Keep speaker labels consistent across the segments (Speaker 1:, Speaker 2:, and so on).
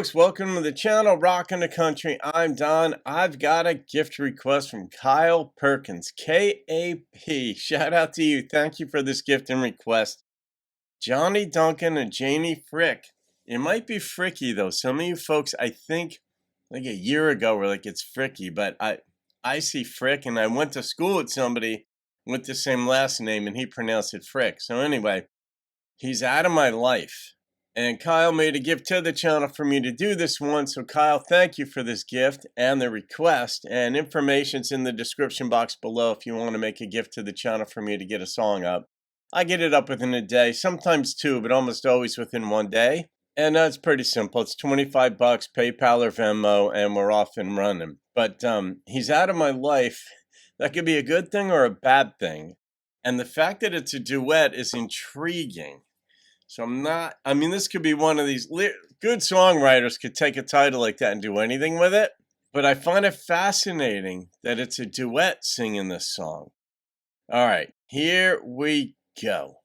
Speaker 1: folks, welcome to the channel, Rockin' the Country. I'm Don. I've got a gift request from Kyle Perkins, K-A-P. Shout out to you. Thank you for this gift and request. Johnny, Duncan, and Janie Fricke. It might be Fricke, though. Some of you folks, I think, like a year ago, were like, it's Fricke, but I see Fricke, and I went to school with somebody with the same last name, and he pronounced it Fricke. So anyway, he's out of my life. And Kyle made a gift to the channel for me to do this one. So Kyle, thank you for this gift and the request. And information's in the description box below if you want to make a gift to the channel for me to get a song up. I get it up within a day, sometimes two, but almost always within one day. And it's pretty simple. It's $25, PayPal or Venmo, and we're off and running. But he's out of my life. That could be a good thing or a bad thing. And the fact that it's a duet is intriguing. So this could be one of these, good songwriters could take a title like that and do anything with it. But I find it fascinating that it's a duet singing this song. All right, here we go.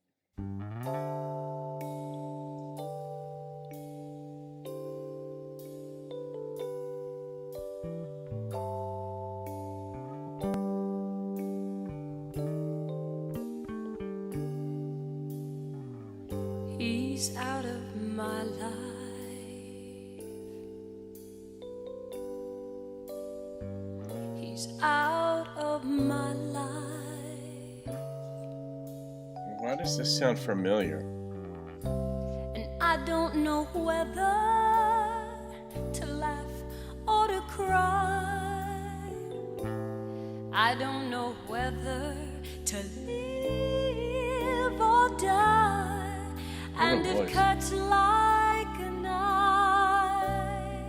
Speaker 2: He's out of my life. He's out of my life.
Speaker 1: Why does this sound familiar?
Speaker 2: And I don't know whether to laugh or to cry. I don't know whether to live or die. And it cuts like a knife.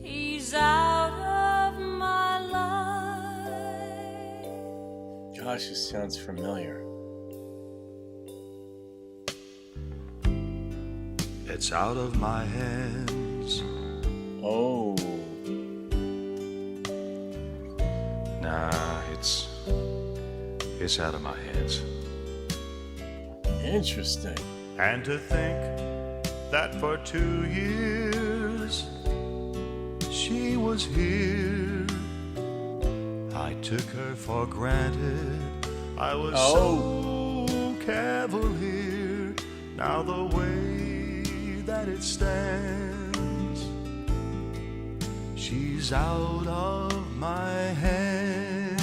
Speaker 2: He's out of my life.
Speaker 1: Gosh, this sounds familiar.
Speaker 3: It's out of my hands.
Speaker 1: Oh.
Speaker 3: Nah, it's out of my hands.
Speaker 1: Interesting.
Speaker 3: And to think that for 2 years she was here. I took her for granted. I was so cavalier. Now the way that it stands, she's out of my hands.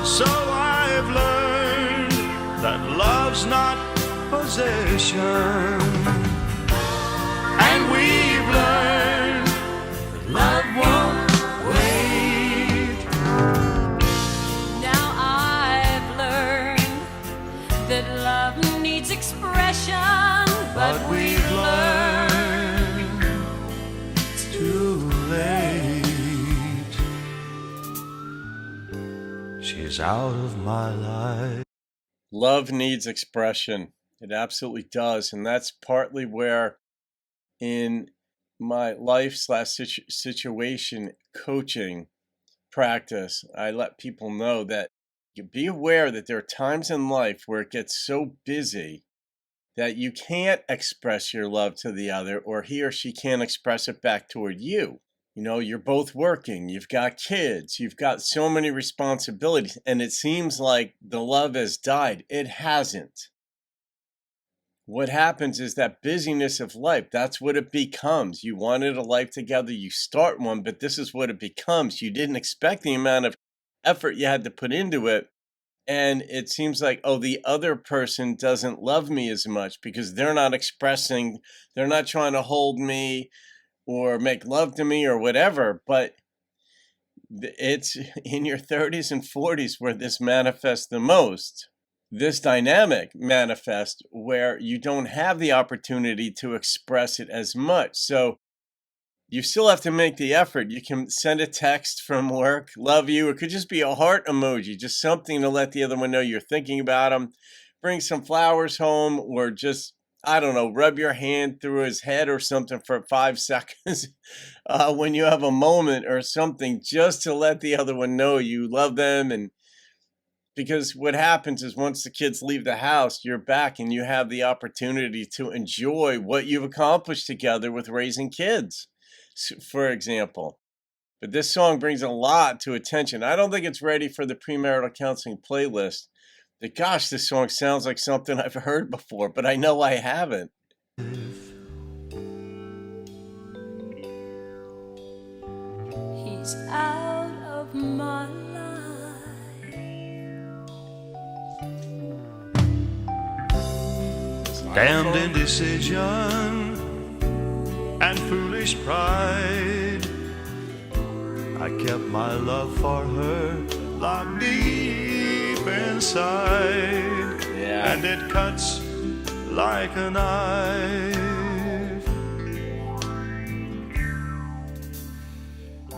Speaker 3: So I've learned that love's not possession, and we've learned that love won't wait.
Speaker 2: Now I've learned that love needs expression, but we've learned
Speaker 3: it's too late. She's out of my life.
Speaker 1: Love needs expression. It absolutely does. And that's partly where in my life/situation coaching practice, I let people know that you be aware that there are times in life where it gets so busy that you can't express your love to the other, or he or she can't express it back toward you. You know, you're both working, you've got kids, you've got so many responsibilities, and it seems like the love has died. It hasn't. What happens is that busyness of life, that's what it becomes. You wanted a life together, you start one, but this is what it becomes. You didn't expect the amount of effort you had to put into it, and it seems like, oh, the other person doesn't love me as much because they're not expressing, they're not trying to hold me or make love to me or whatever. But it's in your 30s and 40s where this manifests the most. This dynamic manifests where you don't have the opportunity to express it as much. So you still have to make the effort. You can send a text from work, love you. It could just be a heart emoji, just something to let the other one know you're thinking about them. Bring some flowers home, or just, I don't know, rub your hand through his head or something for 5 seconds when you have a moment or something, just to let the other one know you love them. And Because what happens is once the kids leave the house, you're back and you have the opportunity to enjoy what you've accomplished together with raising kids, for example. But this song brings a lot to attention. I don't think it's ready for the premarital counseling playlist. But gosh, this song sounds like something I've heard before, but I know I haven't.
Speaker 2: He's out of my life.
Speaker 3: Damned indecision and foolish pride. I kept my love for her locked deep inside.
Speaker 1: Yeah.
Speaker 3: And it cuts like a knife.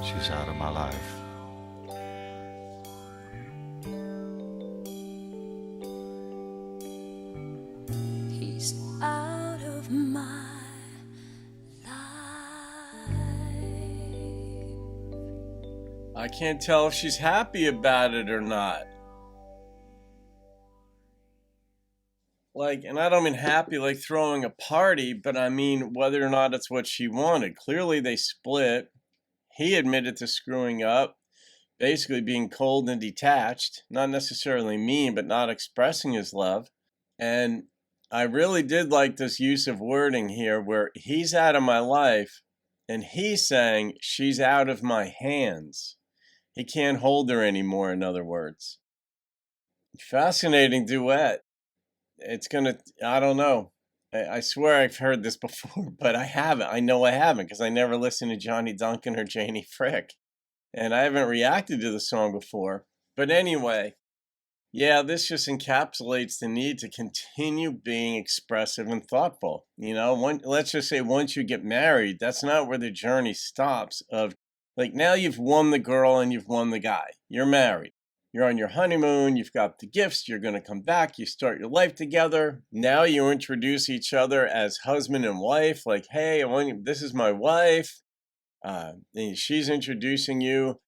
Speaker 3: She's out of my life.
Speaker 2: He's out of my life.
Speaker 1: I can't tell if she's happy about it or not. Like, and I don't mean happy like throwing a party, but I mean whether or not it's what she wanted. Clearly they split. He admitted to screwing up, basically being cold and detached, not necessarily mean, but not expressing his love. And I really did like this use of wording here where he's out of my life and he's saying she's out of my hands. He can't hold her anymore, in other words. Fascinating duet. It's gonna, I don't know. I swear I've heard this before, but I haven't. I know I haven't because I never listened to Johnny Duncan or Janie Fricke. And I haven't reacted to the song before. But anyway, yeah, this just encapsulates the need to continue being expressive and thoughtful. You know, let's just say once you get married, that's not where the journey stops of like now you've won the girl and you've won the guy. You're married. You're on your honeymoon. You've got the gifts. You're going to come back. You start your life together. Now you introduce each other as husband and wife. Like, hey, this is my wife. And she's introducing you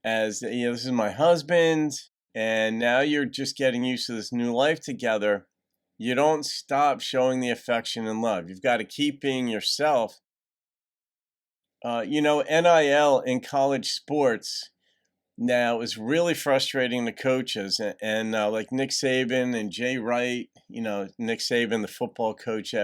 Speaker 1: as, this is my husband. And now you're just getting used to this new life together. You don't stop showing the affection and love. You've got to keep being yourself. NIL in college sports now is really frustrating the coaches. And like Nick Saban and Jay Wright, Nick Saban, the football coach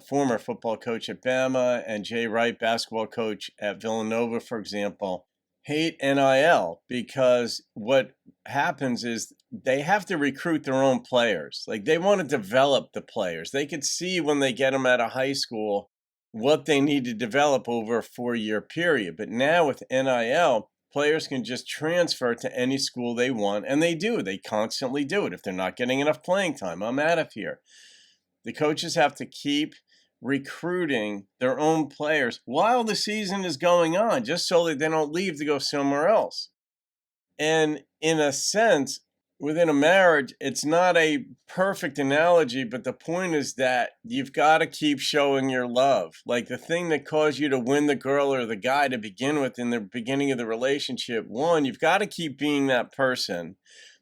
Speaker 1: former football coach at Bama, and Jay Wright, basketball coach at Villanova, for example, hate NIL because what happens is they have to recruit their own players. Like they want to develop the players. They could see when they get them out of high school what they need to develop over a 4-year period. But now with NIL, players can just transfer to any school they want, and they do. They constantly do it. If they're not getting enough playing time, I'm out of here. The coaches have to keep recruiting their own players while the season is going on, just so that they don't leave to go somewhere else. And in a sense, within a marriage, it's not a perfect analogy, but the point is that you've got to keep showing your love. Like the thing that caused you to win the girl or the guy to begin with in the beginning of the relationship, one, you've got to keep being that person.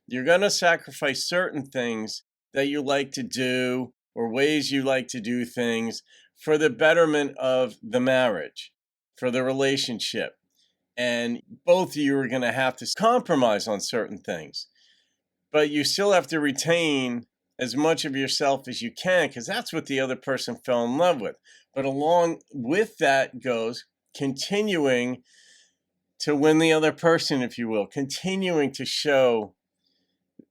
Speaker 1: You're going to sacrifice certain things that you like to do or ways you like to do things for the betterment of the marriage, for the relationship. And both of you are going to have to compromise on certain things. But you still have to retain as much of yourself as you can because that's what the other person fell in love with. But along with that goes continuing to win the other person, if you will, continuing to show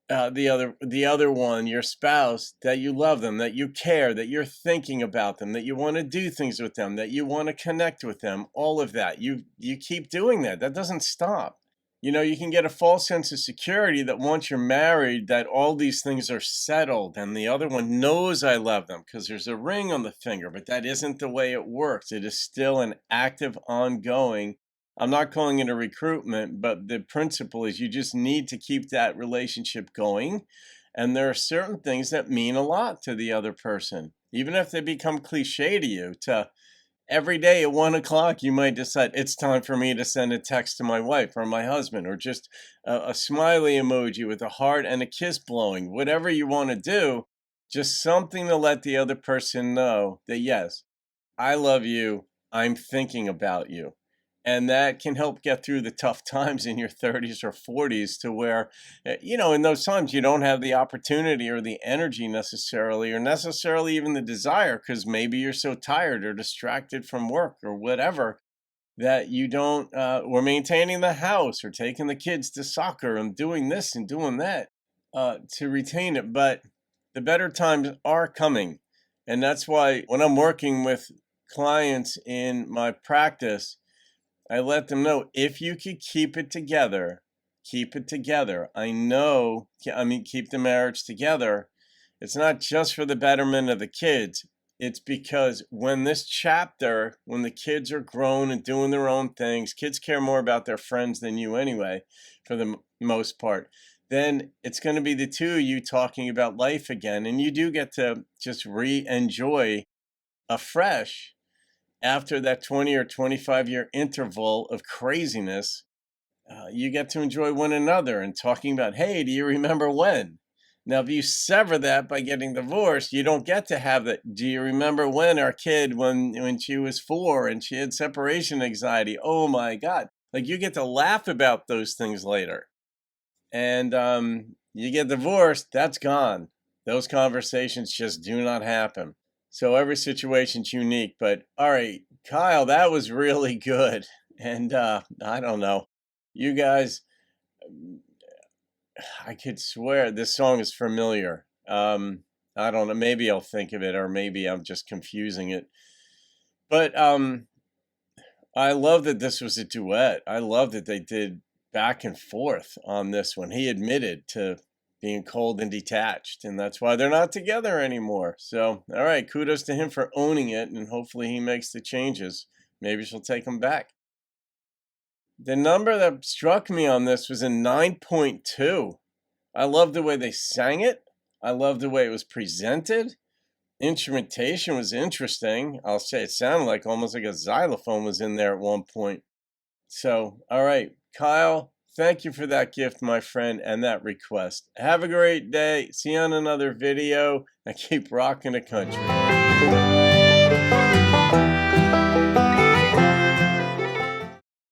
Speaker 1: the other one, your spouse, that you love them, that you care, that you're thinking about them, that you want to do things with them, that you want to connect with them, all of that. You keep doing that. That doesn't stop. You can get a false sense of security that once you're married, that all these things are settled and the other one knows I love them because there's a ring on the finger, but that isn't the way it works. It is still an active, ongoing, I'm not calling it a recruitment, but the principle is you just need to keep that relationship going. And there are certain things that mean a lot to the other person, even if they become cliche to you, to Every day at 1 o'clock, you might decide it's time for me to send a text to my wife or my husband, or just a smiley emoji with a heart and a kiss blowing. Whatever you want to do, just something to let the other person know that, yes, I love you. I'm thinking about you. And that can help get through the tough times in your 30s or 40s, to where, in those times you don't have the opportunity or the energy necessarily, or necessarily even the desire, because maybe you're so tired or distracted from work or whatever, that you don't, or maintaining the house or taking the kids to soccer and doing this and doing that, to retain it. But the better times are coming. And that's why when I'm working with clients in my practice, I let them know, if you could keep it together, keep it together. Keep the marriage together. It's not just for the betterment of the kids. It's because when the kids are grown and doing their own things, kids care more about their friends than you anyway, for the most part. Then it's going to be the two of you talking about life again. And you do get to just re-enjoy afresh after that 20 or 25-year interval of craziness. You get to enjoy one another and talking about, hey, do you remember when? Now, if you sever that by getting divorced, you don't get to have that. Do you remember when our kid, when she was 4 and she had separation anxiety? Oh my God. Like, you get to laugh about those things later. And you get divorced, that's gone. Those conversations just do not happen. So every situation's unique. But all right, Kyle, that was really good. And I don't know. You guys, I could swear this song is familiar. I don't know. Maybe I'll think of it, or maybe I'm just confusing it. But I love that this was a duet. I love that they did back and forth on this one. He admitted to being cold and detached, and that's why they're not together anymore. So, all right, kudos to him for owning it, and hopefully he makes the changes. Maybe she'll take him back. The number that struck me on this was a 9.2. I love the way they sang it. I love the way it was presented. Instrumentation was interesting. I'll say it sounded like almost like a xylophone was in there at one point. So, all right, Kyle, thank you for that gift, my friend, and that request. Have a great day. See you on another video, and keep rocking the country.